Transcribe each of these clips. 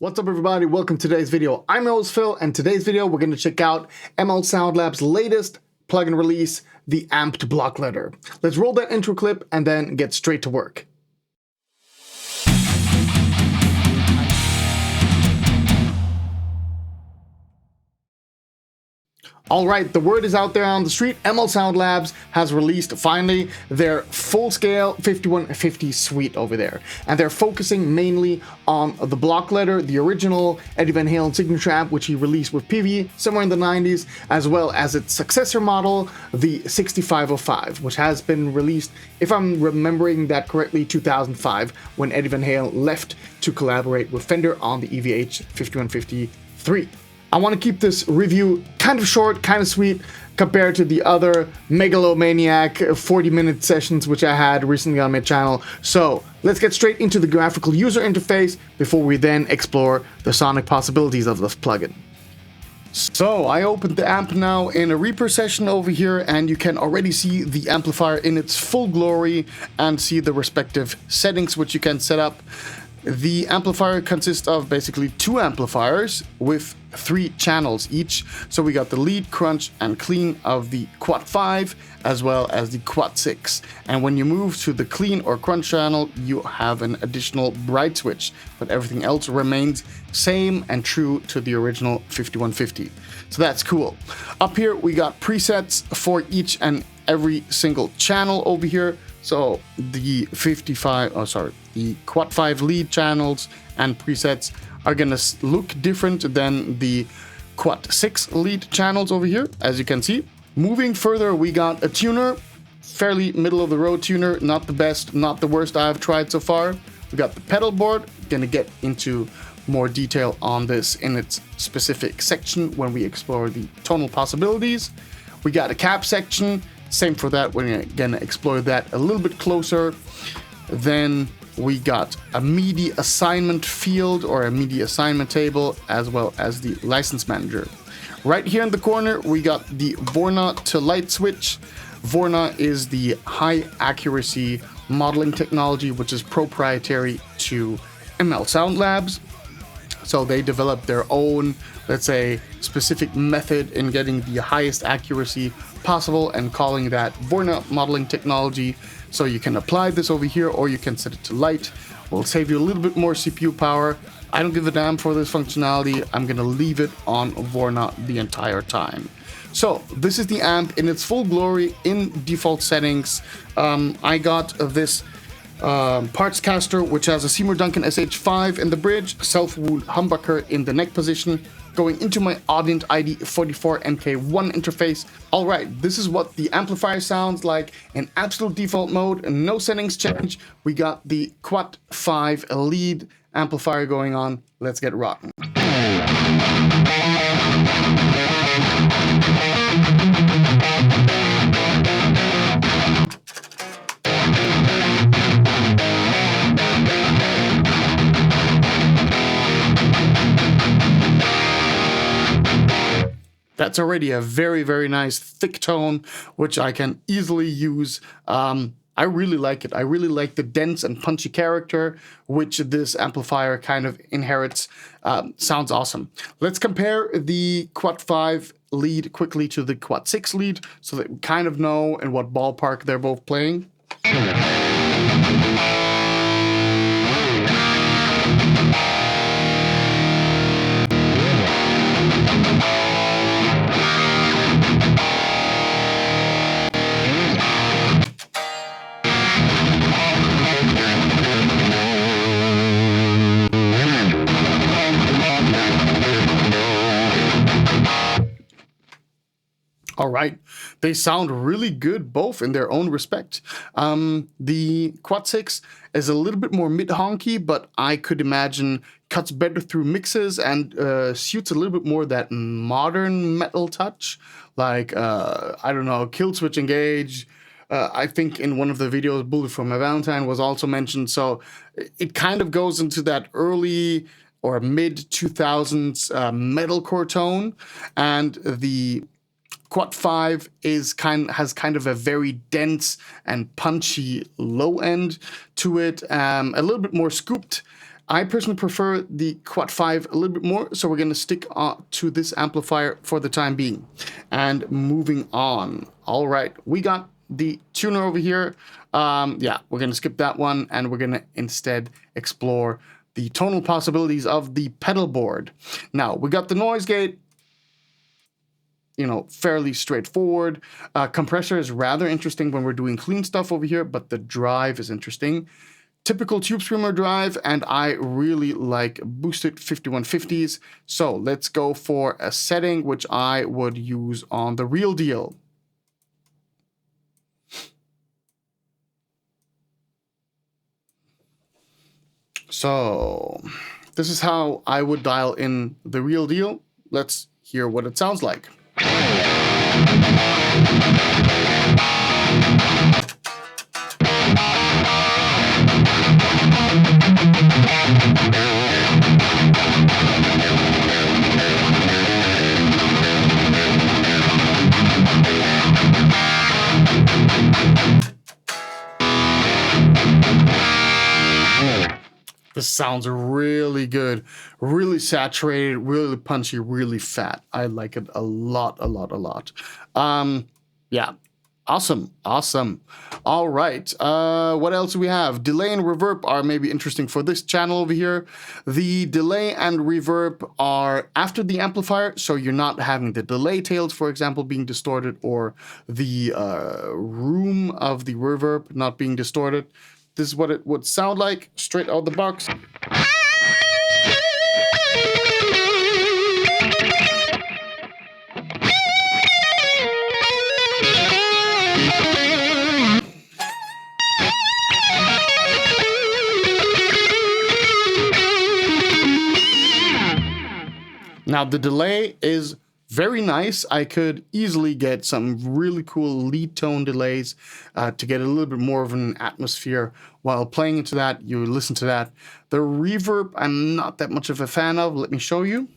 What's up everybody, welcome to today's video. I'm your host Phil, and today's video we're going to check out ML Sound Lab's latest plugin release, the AMPED block letter. Let's roll that intro clip and then get straight to work. Alright, the word is out there on the street. ML Sound Labs has released finally their full-scale 5150 suite over there. And they're focusing mainly on the block letter, the original Eddie Van Halen signature amp, which he released with PV somewhere in the 90s, as well as its successor model, the 6505, which has been released, if I'm remembering that correctly, 2005, when Eddie Van Halen left to collaborate with Fender on the EVH 5150-3. I want to keep this review kind of short, kind of sweet, compared to the other megalomaniac 40-minute sessions which I had recently on my channel. So let's get straight into the graphical user interface before we then explore the sonic possibilities of this plugin. So I opened the amp now in a Reaper session over here, and you can already see the amplifier in its full glory and see the respective settings which you can set up. The amplifier consists of basically two amplifiers with 3 channels each. So we got the lead, crunch, and clean of the Quad 5 as well as the Quad 6. And when you move to the clean or crunch channel, you have an additional bright switch, but everything else remains same and true to the original 5150. So that's cool. Up here we got presets for each and every single channel over here. So the the Quad 5 lead channels and presets are gonna look different than the Quad 6 lead channels over here, as you can see. Moving further, we got a tuner, fairly middle of the road tuner, not the best, not the worst I've tried so far. We got the pedal board, gonna get into more detail on this in its specific section when we explore the tonal possibilities. We got a cab section, same for that, we're gonna explore that a little bit closer. Then we got a MIDI assignment field or a MIDI assignment table, as well as the license manager. Right here in the corner, we got the Vorna to light switch. Vorna is the high accuracy modeling technology, which is proprietary to ML Sound Labs. So they developed their own, let's say, specific method in getting the highest accuracy possible and calling that Vorna modeling technology. So you can apply this over here, or you can set it to light. Will save you a little bit more CPU power. I don't give a damn for this functionality. I'm gonna leave it on Vorna the entire time. So this is the amp in its full glory in default settings. I got this Partscaster, which has a Seymour Duncan SH-5 in the bridge, self-wound humbucker in the neck position, going into my Audient ID44 MK1 interface. Alright, this is what the amplifier sounds like in absolute default mode, no settings change. We got the Quad 5 lead amplifier going on. Let's get rocking. That's already a very, very nice thick tone, which I can easily use. I really like it. I really like the dense and punchy character, which this amplifier kind of inherits. Sounds awesome. Let's compare the Quad 5 lead quickly to the Quad 6 lead so that we kind of know in what ballpark they're both playing. All right, they sound really good both in their own respect. The Quad 6 is a little bit more mid-honky, but I could imagine cuts better through mixes and suits a little bit more that modern metal touch, like, I don't know, Kill Switch Engage. I think in one of the videos, Bullet for My Valentine was also mentioned, so it kind of goes into that early or mid-2000s metalcore tone, and the Quad 5 has kind of a very dense and punchy low end to it, a little bit more scooped. I personally prefer the Quad 5 a little bit more, so we're going to stick to this amplifier for the time being. And moving on. All right, we got the tuner over here. Yeah, we're going to skip that one, and we're going to instead explore the tonal possibilities of the pedal board. Now, we got the noise gate, you know, fairly straightforward. Compressor is rather interesting when we're doing clean stuff over here, but the drive is interesting. Typical tube screamer drive, and I really like boosted 5150s. So let's go for a setting which I would use on the real deal. So this is how I would dial in the real deal. Let's hear what it sounds like. This sounds really good, really saturated, really punchy, really fat. I like it a lot, a lot, a lot. Yeah, awesome, awesome. All right, what else do we have? Delay and reverb are maybe interesting for this channel over here. The delay and reverb are after the amplifier, so you're not having the delay tails, for example, being distorted, or the room of the reverb not being distorted. This is what it would sound like straight out the box. Now the delay is very nice. I could easily get some really cool lead tone delays to get a little bit more of an atmosphere while playing into that. You listen to that. The reverb, I'm not that much of a fan of. Let me show you.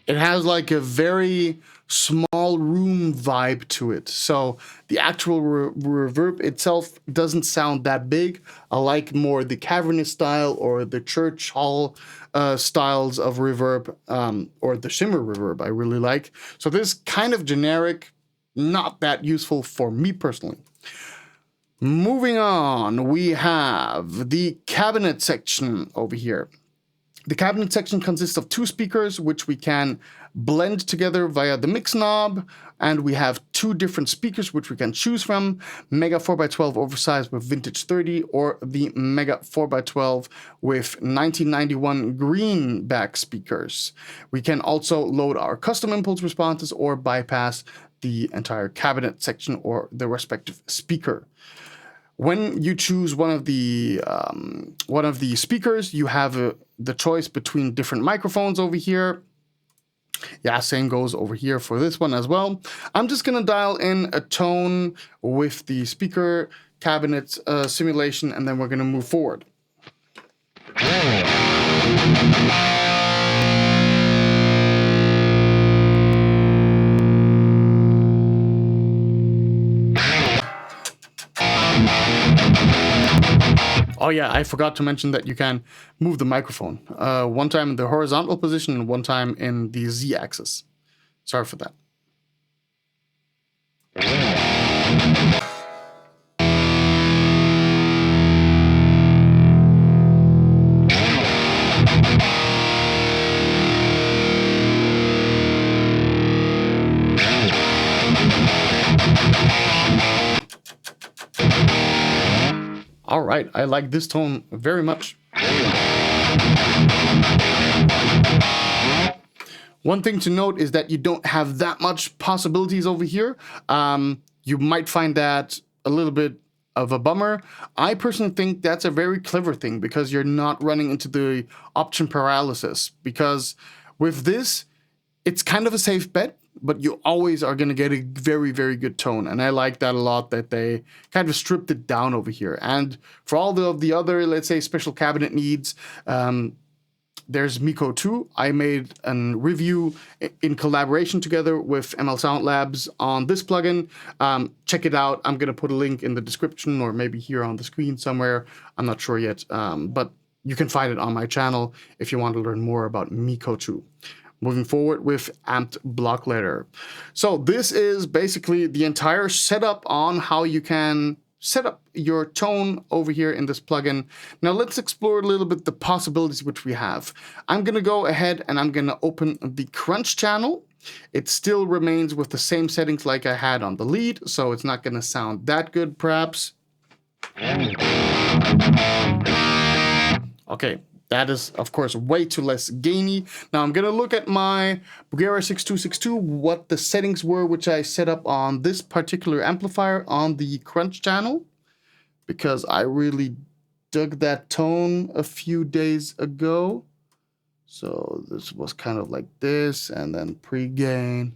It has like a very small room vibe to it. So the actual reverb itself doesn't sound that big. I like more the cavernous style or the church hall styles of reverb, or the shimmer reverb I really like. So this kind of generic, not that useful for me personally. Moving on, we have the cabinet section over here. The cabinet section consists of two speakers, which we can blend together via the mix knob, and we have two different speakers which we can choose from: Mega 4x12 oversized with vintage 30, or the Mega 4x12 with 1991 greenback speakers. We can also load our custom impulse responses or bypass the entire cabinet section or the respective speaker. When you choose one of the speakers, you have the choice between different microphones over here. Yeah, same goes over here for this one as well. I'm just gonna dial in a tone with the speaker cabinet simulation, and then we're gonna move forward. Oh yeah, I forgot to mention that you can move the microphone. One time in the horizontal position and one time in the Z-axis. Sorry for that. All right, I like this tone very much. One thing to note is that you don't have that much possibilities over here. You might find that a little bit of a bummer. I personally think that's a very clever thing, because you're not running into the option paralysis. Because with this, it's kind of a safe bet. but you always are going to get a very, very good tone. And I like that a lot, that they kind of stripped it down over here. And for all the other, let's say, special cabinet needs, there's Miko 2. I made a review in collaboration together with ML Sound Labs on this plugin. Check it out. I'm going to put a link in the description or maybe here on the screen somewhere. I'm not sure yet, but you can find it on my channel if you want to learn more about Miko 2. Moving forward with Amped Block Letter. So this is basically the entire setup on how you can set up your tone over here in this plugin. Now let's explore a little bit the possibilities which we have. I'm going to go ahead and I'm going to open the crunch channel. It still remains with the same settings like I had on the lead, so it's not going to sound that good perhaps. Okay, that is, of course, way too less gainy. Now I'm going to look at my Bulgaria 6262, what the settings were which I set up on this particular amplifier on the crunch channel, because I really dug that tone a few days ago. So this was kind of like this, and then pre-gain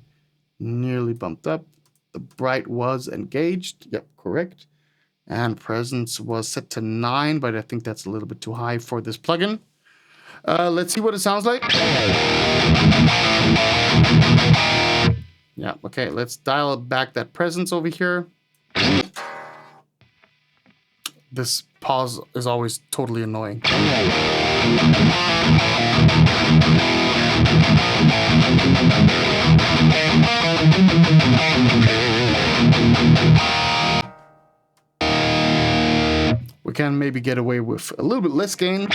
nearly bumped up. The bright was engaged. Yep, correct. And presence was set to 9, but I think that's a little bit too high for this plugin. Let's see what it sounds like. Yeah, okay, let's dial back that presence over here. This pause is always totally annoying. We can maybe get away with a little bit less gain.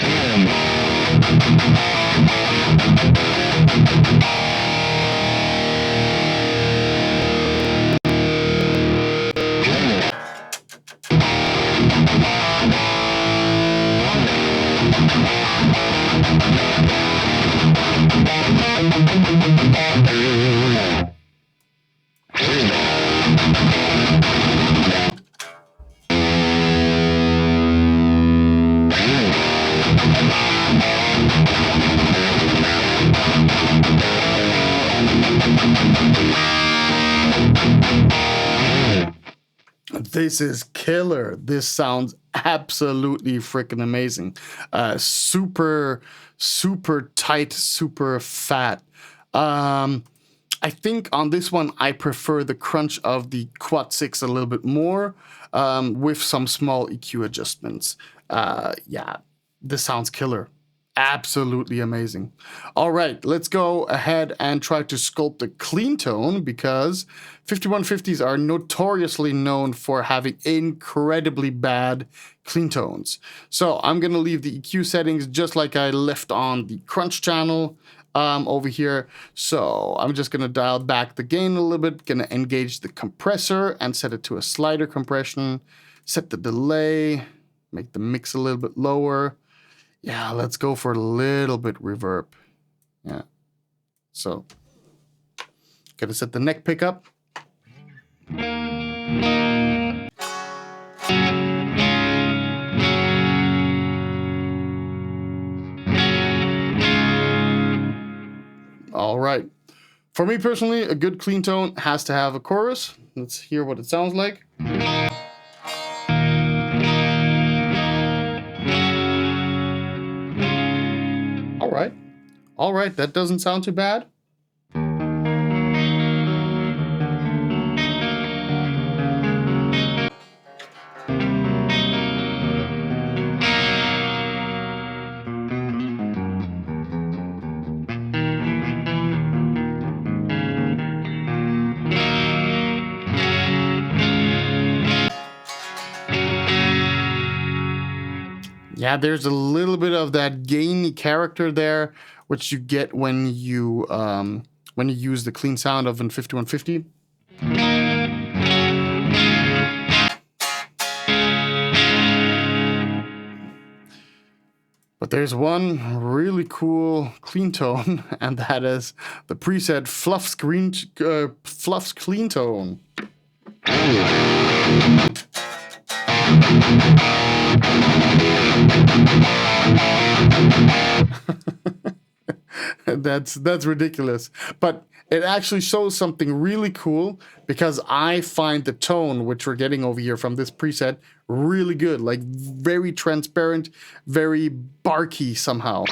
This is killer. This sounds absolutely freaking amazing. Super tight, super fat. I think on this one, I prefer the crunch of the Quad 6 a little bit more, with some small EQ adjustments. Yeah, this sounds killer. Absolutely amazing. All right, let's go ahead and try to sculpt a clean tone, because 5150s are notoriously known for having incredibly bad clean tones. So I'm going to leave the EQ settings just like I left on the crunch channel over here. So I'm just going to dial back the gain a little bit, going to engage the compressor and set it to a slider compression, set the delay, make the mix a little bit lower. Yeah, let's go for a little bit reverb. Yeah. So, gotta set the neck pickup. All right. For me personally, a good clean tone has to have a chorus. Let's hear what it sounds like. All right, that doesn't sound too bad. Yeah, there's a little bit of that gainy character there, which you get when you use the clean sound of an 5150. But there's one really cool clean tone, and that is the preset Fluffs Clean Tone. That's ridiculous. But it actually shows something really cool, because I find the tone which we're getting over here from this preset really good, like very transparent, very barky somehow.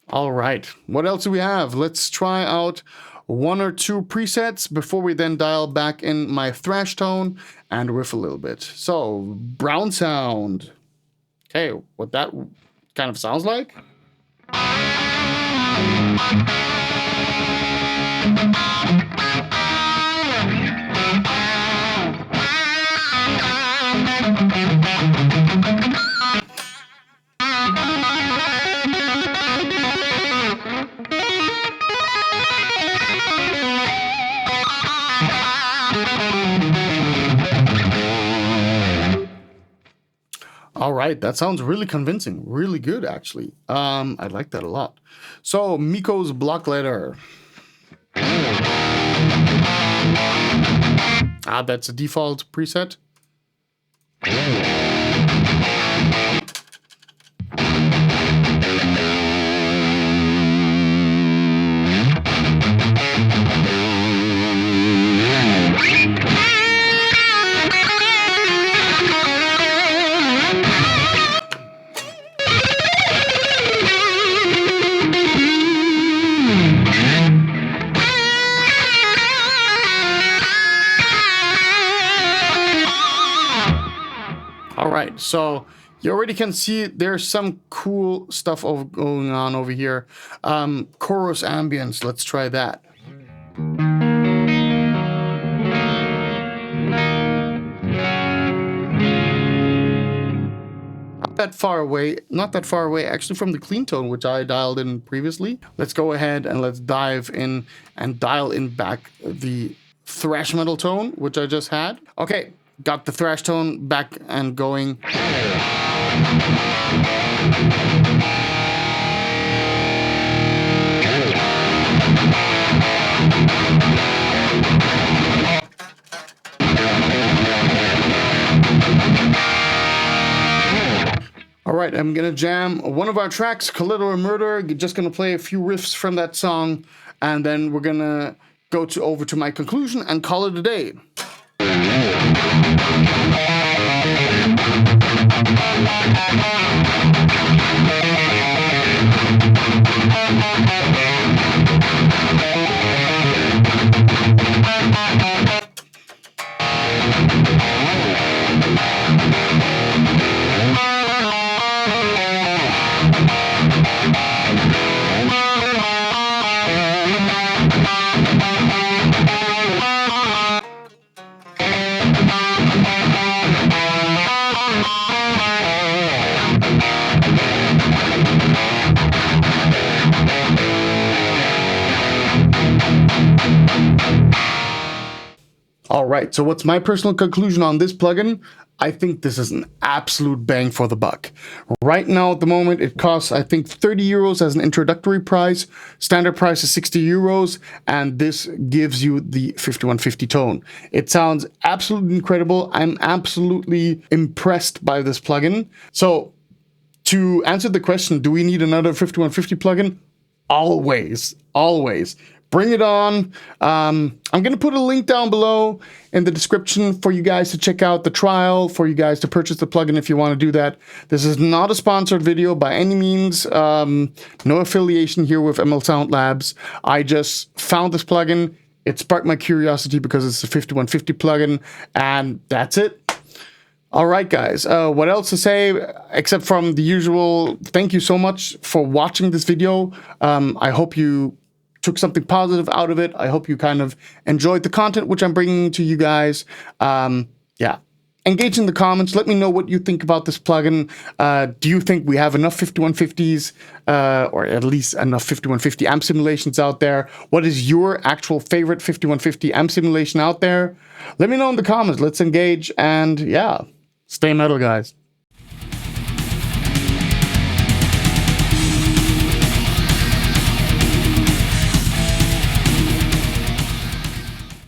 All right, what else do we have? Let's try out one or two presets before we then dial back in my thrash tone and riff a little bit. So, brown sound. Okay, what that kind of sounds like? All right, that sounds really convincing, really good actually. I like that a lot. So Miko's block letter. That's a default preset. Alright, so you already can see there's some cool stuff going on over here. Chorus ambience, let's try that. Not that far away actually from the clean tone, which I dialed in previously. Let's go ahead and let's dive in and dial in back the thrash metal tone, which I just had. Okay. Got the thrash tone back and going. All right, I'm gonna jam one of our tracks, Collateral Murder. Just gonna play a few riffs from that song, and then we're gonna go over to my conclusion and call it a day. All right, so what's my personal conclusion on this plugin? I think this is an absolute bang for the buck. Right now, at the moment, it costs, I think, 30 euros as an introductory price. Standard price is 60 euros, and this gives you the 5150 tone. It sounds absolutely incredible. I'm absolutely impressed by this plugin. So, to answer the question, do we need another 5150 plugin? Always, always. Bring it on. I'm going to put a link down below in the description for you guys to check out the trial, for you guys to purchase the plugin if you want to do that. This is not a sponsored video by any means. No affiliation here with ML Sound Labs. I just found this plugin. It sparked my curiosity because it's a 5150 plugin, and that's it. All right, guys, what else to say except from the usual, thank you so much for watching this video. I hope you took something positive out of it. I hope you kind of enjoyed the content which I'm bringing to you guys. Yeah, engage in the comments. Let me know what you think about this plugin. Do you think we have enough 5150s or at least enough 5150 amp simulations out there? What is your actual favorite 5150 amp simulation out there? Let me know in the comments. Let's engage, and yeah, stay metal, guys.